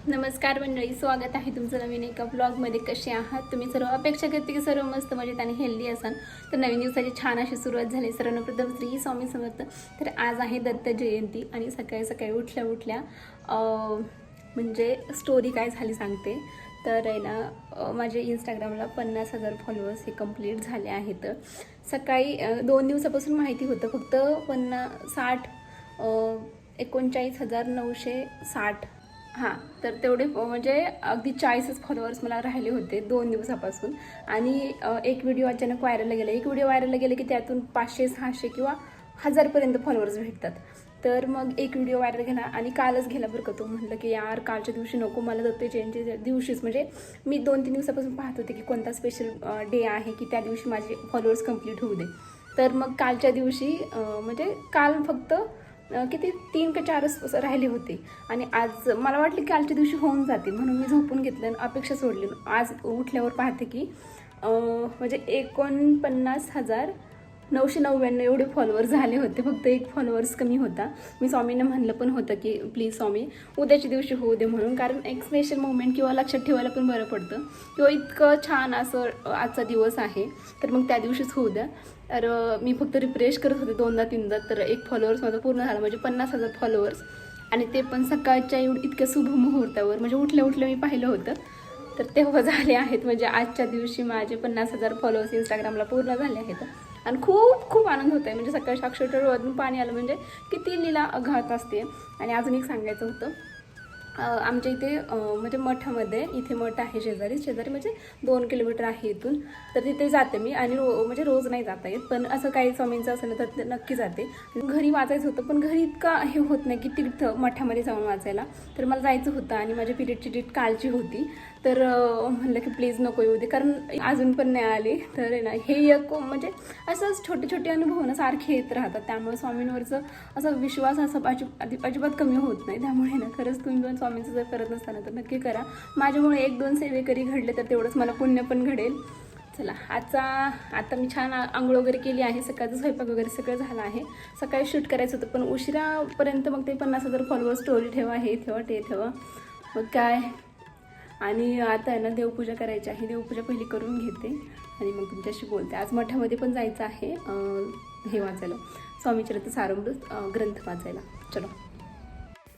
नमस्कार मंडळी, स्वागत आहे तुमचं नवीन एका ब्लॉगमध्ये. कसे आहात तुम्ही सर्व? अपेक्षा करते की सर्व मस्त मजेत आणि हेल्दी असाल. तर नवीन दिवसाची छान अशी सुरुवात झाली. सर्वांना प्रथम श्री स्वामी समर्थ. तर आज आहे दत्त जयंती आणि सकाळी सकाळी उठल्या म्हणजे स्टोरी काय झाली सांगते. तर आहे ना, माझे इंस्टाग्रामला 50,000 फॉलोअर्स हे कंप्लीट झाले आहेत. सकाळी 2 दिवसापासून माहिती होतं, फक्त 39,960 हां. तर तेवढे म्हणजे अगदी 40 फॉलोअर्स मला राहिले होते 2 दिवसापासून. आणि एक व्हिडिओ अचानक व्हायरल गेला. एक व्हिडिओ व्हायरल गेले की त्यातून 500, 600 किंवा 1000पर्यंत फॉलोअर्स भेटतात. तर मग एक व्हिडिओ व्हायरल गेला आणि कालच गेला बरं का तो. म्हटलं की यार कालच्या दिवशी नको, मला दत्त जयंतीच्या दिवशीच, म्हणजे मी 2-3 दिवसापासून पाहत होते की कोणता स्पेशल डे आहे की त्या दिवशी माझे फॉलोअर्स कंप्लीट होऊ दे. तर मग कालच्या दिवशी म्हणजे काल फक्त किती 3 का 4 राहिले होते. आणि आज मला वाटलं की कालच्या दिवशी होऊन जातील म्हणून मी झोपून घेतलं आणि अपेक्षा सोडली. आज उठल्यावर पाहते की म्हणजे 49,999 एवढे फॉलोअर्स झाले होते. फक्त एक फॉलोअर्स कमी होता. मी स्वामींना म्हणलं पण होतं की प्लीज स्वामी उद्याच्या दिवशी होऊ दे म्हणून, कारण एक स्पेशल मोमेंट किंवा लक्षात ठेवायला पण बरं पडतं किंवा इतकं छान असं आजचा दिवस आहे तर मग त्या दिवशीच होऊ द्या. तर मी फक्त रिफ्रेश करत होते 2दा-3दा, तर एक फॉलोअर्स माझा पूर्ण झाला, म्हणजे 50,000 फॉलोअर्स. आणि ते पण सकाळच्या इतक्या शुभ मुहूर्तावर, म्हणजे उठल्या मी पाहिलं होतं तर तेव्हा झाले आहेत. म्हणजे आजच्या दिवशी माझे 50,000 फॉलोअर्स इंस्टाग्रामला पूर्ण झाले आहेत. आणि खूप आनंद होत आहे. म्हणजे सकाळी अक्षरशः डोळ्यातून पाणी आलं, म्हणजे किती लीला घात असते. आणि अजून एक सांगायचं होतं, आमच्या इथे म्हणजे मठामध्ये, इथे मठ आहे शेजारी म्हणजे 2 किलोमीटर आहे इथून. तर तिथे जाते मी. आणि म्हणजे रोज नाही जाता येत, पण असं काही स्वामींचं असेल तर ते नक्की जाते. घरी वाचायचं होतं पण घरी इतकं हे होत नाही की तिथं मठामध्ये जाऊन वाचायला. तर मला जायचं होतं आणि माझ्या पिरियडची डेट कालची होती. तर म्हणलं की प्लीज नको येऊ दे, कारण अजून पण नाही आले. तर आहे ना, हे एक म्हणजे असंच छोटे अनुभव ना सारखे येत राहतात. त्यामुळे स्वामींवरचं असा विश्वास असा अजिबात कमी होत नाही. त्यामुळे ना खरंच तुम्ही पण स्वामींचं जर करत नसताना तर नक्की करा. माझ्यामुळे 1-2 सेवेकरी घडले तर तेवढंच मला पुण्य पण घडेल. चला, आता मी छान आंघोळ वगैरे केली आहे. सकाळचं स्वयंपाक वगैरे सगळं झालं आहे. सकाळी शूट करायचं होतं पण उशिरापर्यंत मग ते 50,000 फॉलोअर्स स्टोरी ठेवा, हे ठेवा, ते ठेवा, मग काय. आणि आता आहे ना, देवपूजा करायची आहे. देवपूजा पहिली करून घेते आणि मग तुमच्याशी बोलते. आज मठामध्ये पण जायचं आहे हे वाचायला, स्वामीचरित्र सारामृत ग्रंथ वाचायला. चलो.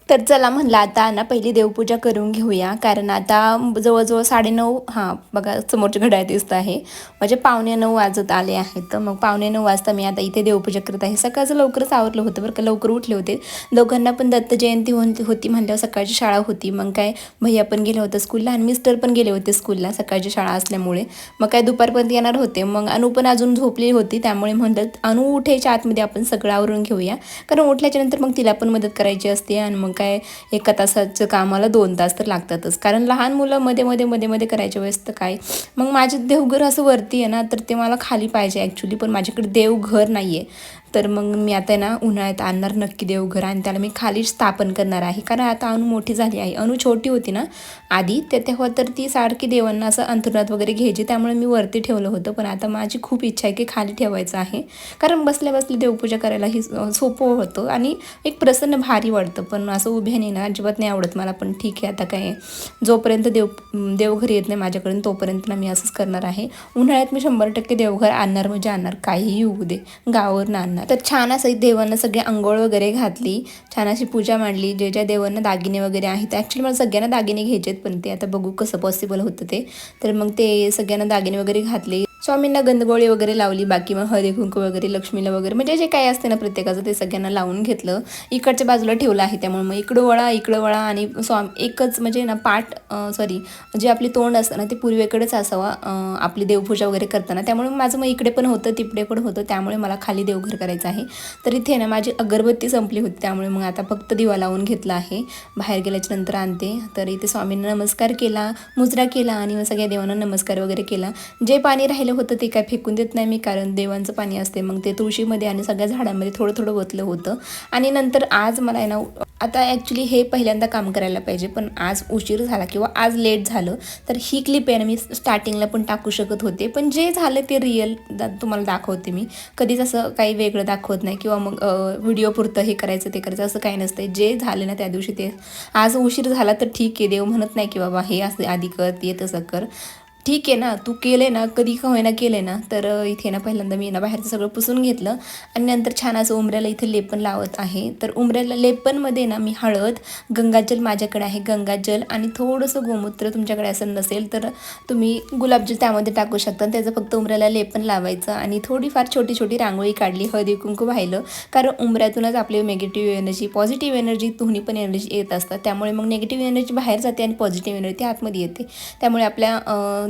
तर चला म्हणलं आता ना पहिली देवपूजा करून घेऊया, कारण आता जवळजवळ 9:30, हां बघा समोरच्या घड्याळ दिसत आहे, म्हणजे 9:45 वाजत आले आहेत. तर मग 9:45 वाजता मी आता इथे देवपूजा करत आहे. सकाळचं लवकरच आवरलं होतं बरं का, लवकर उठले होते. दोघांना पण दत्त जयंती होती म्हणल्यावर सकाळची शाळा होती. मग काय भैया पण गेले होते स्कूलला आणि मिस्टर पण गेले होते स्कूलला, सकाळची शाळा असल्यामुळे. मग काय दुपारपर्यंत येणार होते. मग अनु पण अजून झोपली होती, त्यामुळे म्हणलं अनु उठायच्या आतमध्ये आपण सगळं आवरून घेऊया, कारण उठल्याच्या नंतर मग तिला पण मदत करायची असते. आणि मग काय 1 तासाचं कामाला 2 तास तर लागतातच, कारण लहान मुलं मध्ये करायच्या वेळेस तर काय. मग माझे देवघर असं वरती आहे ना, तर ते मला खाली पाहिजे ॲक्च्युली, पण माझ्याकडे देवघर नाही आहे. तर मग मी आता ना उन्हाळ्यात आणणार नक्की देवघर आणि त्याला मी खाली स्थापन करणार आहे. कारण आता अनु मोठी झाली आहे. अनु छोटी होती ना आधी, तेव्हा तर ती सारखी देवांना असं अंथरुणात वगैरे घ्यायची, त्यामुळे मी वरती ठेवलं होतं. पण आता माझी खूप इच्छा आहे की खाली ठेवायचं आहे, कारण बसल्या देवपूजा करायलाही सोपं होतं आणि एक प्रसन्न भारी वाटतं. पण असं उभ्याने ना अजिबात नाही आवडत मला. पण ठीक आहे, आता काय, जोपर्यंत देवघर येत नाही माझ्याकडून तोपर्यंत ना मी असंच करणार आहे. उन्हाळ्यात मी 100% देवघर आणणार, म्हणजे आणणार, काहीही होऊ दे, गावावरून आणणार. तर छान असं देवांना सगळे अंघोळ वगैरे घातली, छान अशी पूजा मांडली. ज्या देवांना दागिने वगैरे आहेत, ॲक्च्युली मला सगळ्यांना दागिने घ्यायचे आहेत, पण ते आता बघू कसं पॉसिबल होतं ते. तर मग ते सगळ्यांना दागिने वगैरे घातले. स्वामींना गंधगोळी वगैरे लावली, बाकी मग हळदी कुंकू वगैरे लक्ष्मीला वगैरे, म्हणजे जे काही असते ना प्रत्येकाचं ते सगळ्यांना लावून घेतलं. इकडच्या बाजूला ठेवलं आहे, त्यामुळे मग इकडं वळा आणि एकच म्हणजे ना जे आपली तोंड असतं ना ते पूर्वेकडेच असावं आपली देवपूजा वगैरे करताना. त्यामुळे माझं मग इकडे पण होतं तिकडे पण होतं, त्यामुळे मला खाली देवघर करायचं आहे. तर इथे ना माझी अगरबत्ती संपली होती, त्यामुळे मग आता फक्त दिवा लावून घेतला आहे. बाहेर गेल्याच्या नंतर आणते. तर इथे स्वामींना नमस्कार केला, मुजरा केला आणि मग सगळ्या देवांना नमस्कार वगैरे केला. जे पाणी राहिलं होतं ते काय फेकून देत नाही मी, कारण देवांचं पाणी असते. मग ते तुळशीमध्ये आणि सगळ्या झाडांमध्ये थोडं ओतलं होतं. आणि नंतर आज मला आहे ना आता ॲक्च्युली हे पहिल्यांदा काम करायला पाहिजे, पण आज उशीर झाला किंवा आज लेट झालं तर ही क्लिप आहे ना मी स्टार्टिंगला पण टाकू शकत होते, पण जे झालं ते रिअल तुम्हाला दाखवते मी. कधीच असं काही वेगळं दाखवत नाही किंवा मग व्हिडिओ पुरतं हे करायचं ते करायचं असं काही नसतं. जे झालं ना त्या दिवशी ते. आज उशीर झाला तर ठीक आहे, देव म्हणत नाही की बाबा हे असं आधी कर ते तसं कर. ठीक आहे ना, तू केले ना, कधी का होईना केले ना. तर इथे ना पहिल्यांदा मी ना बाहेरचं सगळं पुसून घेतलं आणि नंतर छान असं उंबऱ्याला इथे लेपन लावत आहे. तर उंबऱ्याला लेपनमध्ये ना मी हळद, गंगाजल माझ्याकडे आहे गंगाजल आणि थोडंसं गोमूत्र, तुमच्याकडे असं नसेल तर तुम्ही गुलाबजल त्यामध्ये टाकू शकता. त्याचं फक्त उंबऱ्याला लेपन लावायचं आणि थोडीफार छोटी छोटी रांगोळी काढली, हळदी कुंकू वाहिलं. कारण उंबऱ्यातूनच आपली निगेटिव्ह एनर्जी, पॉझिटिव्ह एनर्जी, दोन्ही पण एनर्जी येत असतात. त्यामुळे मग निगेटिव्ह एनर्जी बाहेर जाते आणि पॉझिटिव्ह एनर्जी आतमध्ये येते. त्यामुळे आपल्या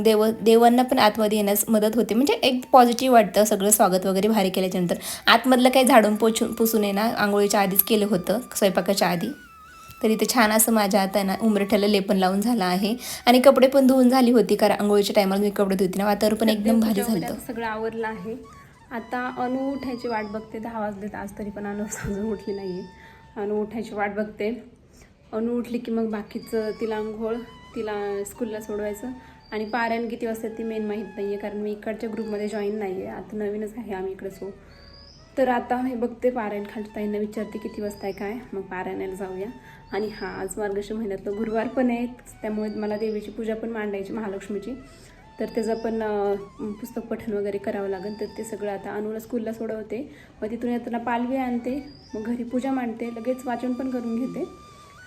देवांना पण आतमध्ये येण्यास मदत होते. म्हणजे एक पॉझिटिव्ह वाटतं सगळं स्वागत वगैरे भारी केल्याच्यानंतर. आतमधलं काही झाडून पुसून आहे ना आंघोळीच्या आधीच केलं होतं, स्वयंपाकाच्या आधी. तर इथे छान असं माझ्या हातानं उंबरठ्याला लेपन लावून झालं आहे आणि कपडे पण धुवून झाली होती, कारण आंघोळीच्या टायमाला मी कपडे धुते ना. वातावरण पण एकदम भारी झालं. सगळं आवरलं आहे. आता अनु उठायची वाट बघते. 10 वाजलेत आज तरी पण अनु अजून उठली नाही आहे. अनु उठायची वाट बघते. अनु उठली की मग बाकीचं तिला आंघोळ, तिला स्कूलला सोडवायचं. आणि पारायण किती वाजता ती मेन माहीत नाही आहे, कारण मी इकडच्या ग्रुपमध्ये जॉईन नाही आहे, आता नवीनच आहे आम्ही इकडे. सो तर आता मी बघते पारायण, खालच्या ताईंना विचारते किती वाजता आहे काय, मग पारायणाला जाऊया. आणि हां, आज मार्गशीर्ष महिन्यातलं गुरुवार पण आहे, त्यामुळे मला देवीची पूजा पण मांडायची महालक्ष्मीची. तर त्याचं पण पुस्तक पठण वगैरे करावं लागेल. तर ते सगळं आता अनुला स्कूलला सोडवते, मग तिथून येताना पालवी आणते, मग घरी पूजा मांडते, लगेच वाचन पण करून घेते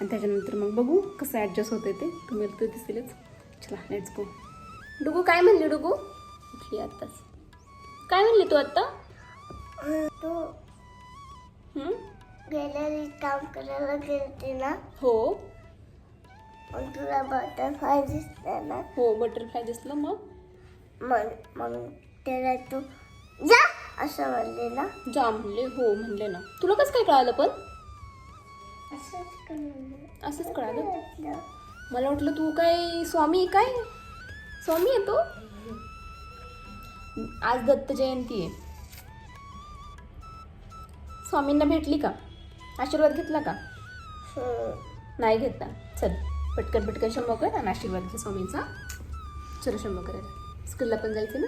आणि त्याच्यानंतर मग बघू कसं ॲडजस्ट होते ते. तुम्हाला तर दिसेलच. चला लेट्स गो. डुगू काय म्हणली? डुगू उठली आत्ताच. काय म्हणली तू आत्ता? तू गॅलरी काम करायला गेलती ना? हो. मग तुला बटरफ्लाय दिसला ना? हो, बटरफ्लाय दिसलं. मग त्याला तू जा असं म्हणले ना? जा म्हणले. हो म्हणले ना. तुला कसं काय कळालं? पण असंच कळालं. मला वाटलं तू काय स्वामी येतो. आज दत्त जयंती आहे. स्वामींना भेटली का? आशीर्वाद घेतला का? नाही घेतला. चल पटकन शंभो कर आणि आशीर्वाद घे स्वामींचा. चल शंभो करायला. स्कूलला पण जायचं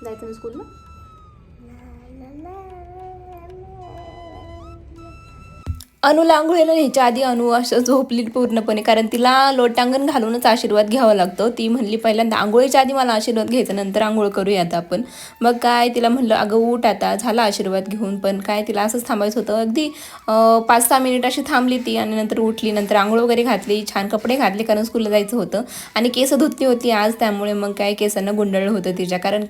ना स्कूलला? अनुला आंघोळीला न्यायच्या आधी अनु असं झोपली पूर्णपणे, कारण तिला लोटांगण घालूनच आशीर्वाद घ्यावा लागतो. ती म्हणली पहिल्यांदा आंघोळीच्या आधी मला आशीर्वाद घ्यायचा, नंतर आंघोळ करूया आता आपण. मग काय तिला म्हणलं अगं उठ आता, झाला आशीर्वाद घेऊन. पण काय तिला असंच थांबायचं होतं. अगदी 5-6 मिनिट अशी थांबली ती आणि नंतर उठली. नंतर आंघोळ वगैरे घातली, छान कपडे घातले, कारण स्कूलला जायचं होतं. आणि केस धुतली होती आज, त्यामुळे मग काय केसांना गुंडळलं होतं तिच्या. कारण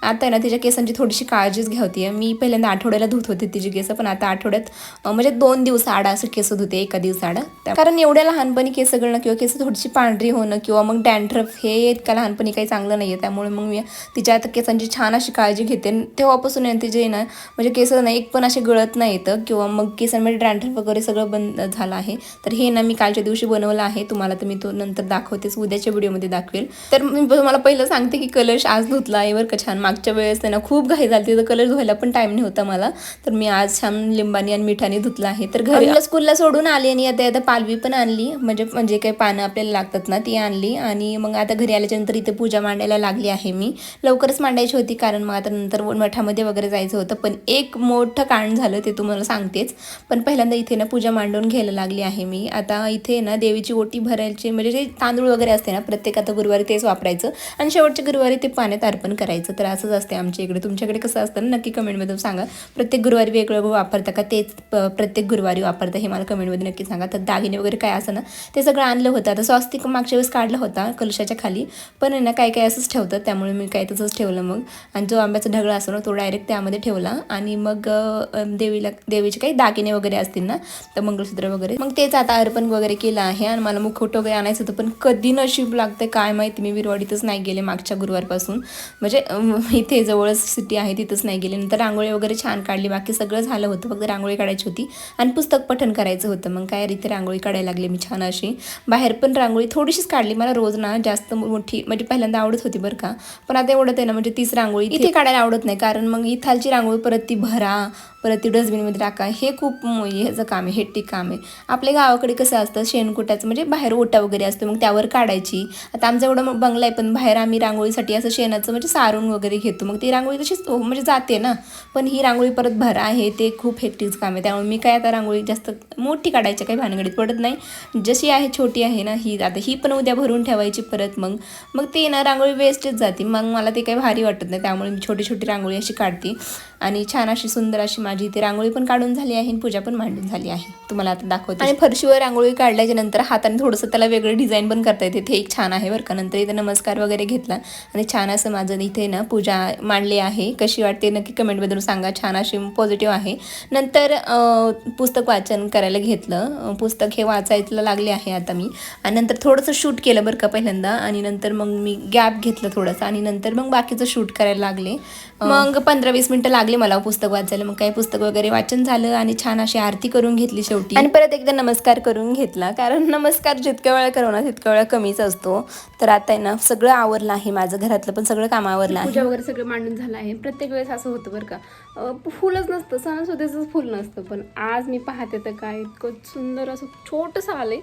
आता ना तिच्या केसांची थोडीशी काळजीच घ्यावती. मी पहिल्यांदा आठवड्याला धुत होते तिची केस, पण आता आठवड्यात म्हणजे 2 दिवस आडा असं केस धुते, एका दिवस आडा. कारण एवढ्या लहानपणी केस गळणं किंवा केस थोडीशी पांढरी होणं किंवा मग डॅन्ड्रफ हे इतका लहानपणी काही चांगलं नाही आहे. त्यामुळे मग मी तिच्या आता केसांची छान अशी काळजी घेते. तेव्हापासून तिचे ना म्हणजे केस ना एक पण असे गळत नाही येतं किंवा मग केसांमध्ये डॅन्ड्रफ वगैरे सगळं बंद झालं आहे. तर हे ना मी कालच्या दिवशी बनवलं आहे तुम्हाला, तर मी तो नंतर दाखवतेच, उद्याच्या व्हिडिओमध्ये दाखवेल. तर मी तुम्हाला पहिलं सांगते की कलश आज धुतला आहे बरं का छान. मागच्या वेळेस त्यांना खूप घाई झाली, तर कलश धुवायला पण टाईम नाही होता मला. तर मी आज छान लिंबानी आणि मिठाने धुतला आहे. तर घरी स्कूलला सोडून आली आणि आता पालवी पण आणली, म्हणजे काही पानं आपल्याला लागतात ना ती आणली. आणि मग आता घरी आल्याच्या नंतर इथे पूजा मांडायला लागली आहे. मी लवकरच मांडायची होती, कारण मग आता नंतर मठामध्ये वगैरे जायचं होतं. पण एक मोठं कारण झालं ते तुम्हाला सांगतेच. पण पहिल्यांदा इथे ना पूजा मांडून घ्यायला लागली आहे मी. आता इथे ना देवीची ओटी भरायची, म्हणजे जे तांदूळ वगैरे असते ना प्रत्येक आता गुरुवारी तेच वापरायचं आणि शेवटच्या गुरुवारी ते पाण्यात अर्पण करायचं. तर असंच असते आमच्या इकडे. तुमच्याकडे कसं असतं ना नक्की कमेंटमध्ये सांगा. प्रत्येक गुरुवारी वेगवेगळं वापरता का, तेच प्रत्येक गुरुवारी वापरता हे मला कमेंटमध्ये नक्की सांगा. तर दागिने वगैरे काय असं ना ते सगळं आणलं होतं. आता स्वस्तिक मागच्या वेळेस काढला होता कलशाच्या खाली, पण ना काय असंच ठेवतं, त्यामुळे मी काय तसंच ठेवलं मग. आणि जो आंब्याचा ढगळा असतो ना तो डायरेक्ट त्यामध्ये ठेवला. आणि मग देवीचे काही दागिने वगैरे असतील ना, तर मंगळसूत्र वगैरे, मग तेच आता अर्पण वगैरे केलं आहे. आणि मला मुखवट वगैरे आणायचं होतं, पण कधी नशीब लागतं काय माहिती, मी विरवाडीतच नाही गेले मागच्या गुरुवारपासून. म्हणजे इथे जवळच सिटी आहे तिथंच नाही गेले. नंतर रांगोळी वगैरे छान काढली, बाकी सगळं झालं होतं, फक्त रांगोळी काढायची होती. आणि पुस्तक पठण करायचं होतं. मग काय रीती रांगोळी काढायला लागले मी छान अशी. बाहेर पण रांगोळी थोडीशीच काढली. मला रोज ना जास्त मोठी म्हणजे पहिल्यांदा आवडत होती बरं का, पण आता एवढत आहे ना म्हणजे तीच रांगोळी इथे काढायला आवडत नाही, कारण मग इथालची रांगोळी परत ती भरा, परत ती डस्टबिनमध्ये टाका, हे खूप ह्याचं काम आहे, हेक्टिक काम आहे. आपल्या गावाकडे कसं असतं शेणकुटाचं म्हणजे बाहेर ओटा वगैरे असतो, मग त्यावर काढायची. आता आमचा एवढं बंगला आहे, पण बाहेर आम्ही रांगोळीसाठी असं शेणाचं म्हणजे सारून वगैरे घेतो, मग ती रांगोळी तशीच म्हणजे जाते ना. पण ही रांगोळी परत भरा आहे, ते खूप हेक्टिक काम आहे. त्यामुळे मी काय आता रांगोळी जास्त मोठी काढायच्या काही भानगडीत पडत नाही. जशी आहे छोटी आहे ना ही, आता ही पण उद्या भरून ठेवायची परत. मग ती ना रांगोळी वेस्टच जाते. मग मला ते काही भारी वाटत नाही, त्यामुळे मी छोटी छोटी रांगोळी अशी काढते. आणि छान अशी सुंदर अशी माझी इथे रांगोळी पण काढून झाली आहे आणि पूजा पण मांडून झाली आहे, तुम्हाला आता दाखवते. आणि फरशीवर रांगोळी काढल्याच्या नंतर हाताने थोडंसं त्याला वेगळं डिझाईन पण करता येते, ते एक छान आहे बरं का. नंतर इथे नमस्कार वगैरे घेतला आणि छान असं माझं इथे ना पूजा मांडली आहे. कशी वाटते नक्की कमेंटमधून सांगा. छान अशी पॉझिटिव्ह आहे. नंतर पुस्तक वाचन करायला घेतलं. पुस्तक हे वाचायला लागले आहे आता मी. आणि नंतर थोडंसं शूट केलं बरं का पहिल्यांदा, आणि नंतर मग मी गॅप घेतलं थोडंसं, आणि नंतर मग बाकीचं शूट करायला लागले. मग 15-20 मिनटं लागले मला पुस्तक वाचायला. मग काही पुस्तक वगैरे वाचन झालं आणि छान अशी आरती करून घेतली शेवटी. आणि परत एकदा नमस्कार करून घेतला, कारण नमस्कार जितक्या वेळा करू ना तितक्या वेळा कमीच असतो. तर आता आहे ना सगळं आवरलं आहे, माझं घरातलं पण सगळं काम आवरलं आहे. पूजा वगैरे सगळं मांडून झालं आहे. प्रत्येक वेळेस असं होतं बरं का, फुलच नसतं, सणासुदीचंच फुल नसतं. पण आज मी पाहते तर काय इतकं सुंदर असं छोटंसं आलंय,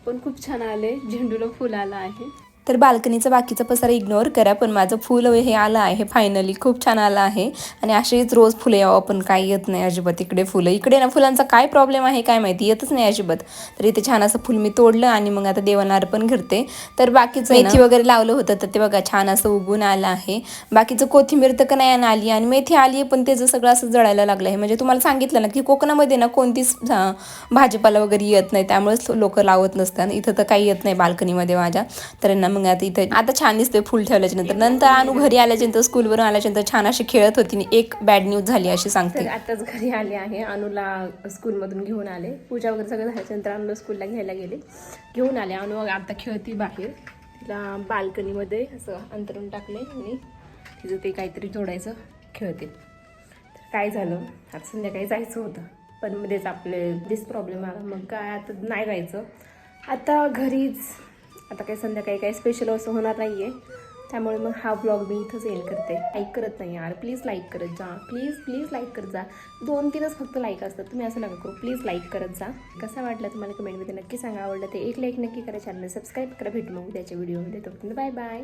पण खूप छान आलंय. झेंडूला फुल आलं आहे. तर बाल्कनीचा बाकीचा पसारा इग्नोर करा, पण माझं फुल हे आलं आहे फायनली, खूप छान आलं आहे. आणि अशीच रोज फुलं यावं, पण काही येत नाही अजिबात इकडे फुलं. इकडे ना फुलांचा काय प्रॉब्लेम आहे काय माहिती, येतच नाही अजिबात. तर इथे छान असं फुल मी तोडलं आणि मग आता देवाला अर्पण करते. तर बाकीचं मेथी वगैरे लावलं होतं, तर ते बघा छान असं उगून आलं आहे. बाकीचं कोथिंबीर तर नाही आली, आणि मेथी आली आहे, पण त्याचं सगळं असं जळायला लागलं आहे. म्हणजे तुम्हाला सांगितलं ना की कोकणामध्ये ना कोणतीच भाजीपाला वगैरे येत नाही, त्यामुळेच लोक लावत नसतात. इथं तर काही येत नाही बाल्कनीमध्ये माझ्या. तर ना मग आता छान दिसतोय फुल ठेवल्याच्या नंतर अनु घरी आल्याच्यानंतर स्कूलवरून आल्याच्यानंतर छान अशी खेळत होती. एक बॅड न्यूज झाली अशी सांगते. आताच घरी आले आहे, अनुला स्कूलमधून घेऊन आले. पूजा वगैरे सगळं झाल्याच्यानंतर अनुला स्कूलला घ्यायला गेले, घेऊन आले. अनु आता खेळती बाहेर, तिला बाल्कनीमध्ये असं अंतरून टाकले आणि तिचं ते काहीतरी जोडायचं खेळते. तर काय झालं, आता संध्याकाळी जायचं होतं, पण मध्येच आपले दिस प्रॉब्लेम आला. मग काय आता नाही जायचं, आता घरीच. आता काही संध्याकाळी काही स्पेशल असं होणार नाही आहे, त्यामुळे मग हा ब्लॉग मी इथंच एंड करते. लाईक करत नाही यार, प्लीज लाईक करत जा, प्लीज लाईक करत जा. 2-3च फक्त लाईक असतात, तुम्ही असं नका करू. प्लीज लाईक करत जा. कसा वाटलं तुम्हाला कमेंटमध्ये नक्की सांगा. आवडलं ते एक लाईक नक्की करा, चॅनल सबस्क्राईब करा. भेटू मग उद्याच्या व्हिडिओमध्ये. तोपर्यंत बाय बाय.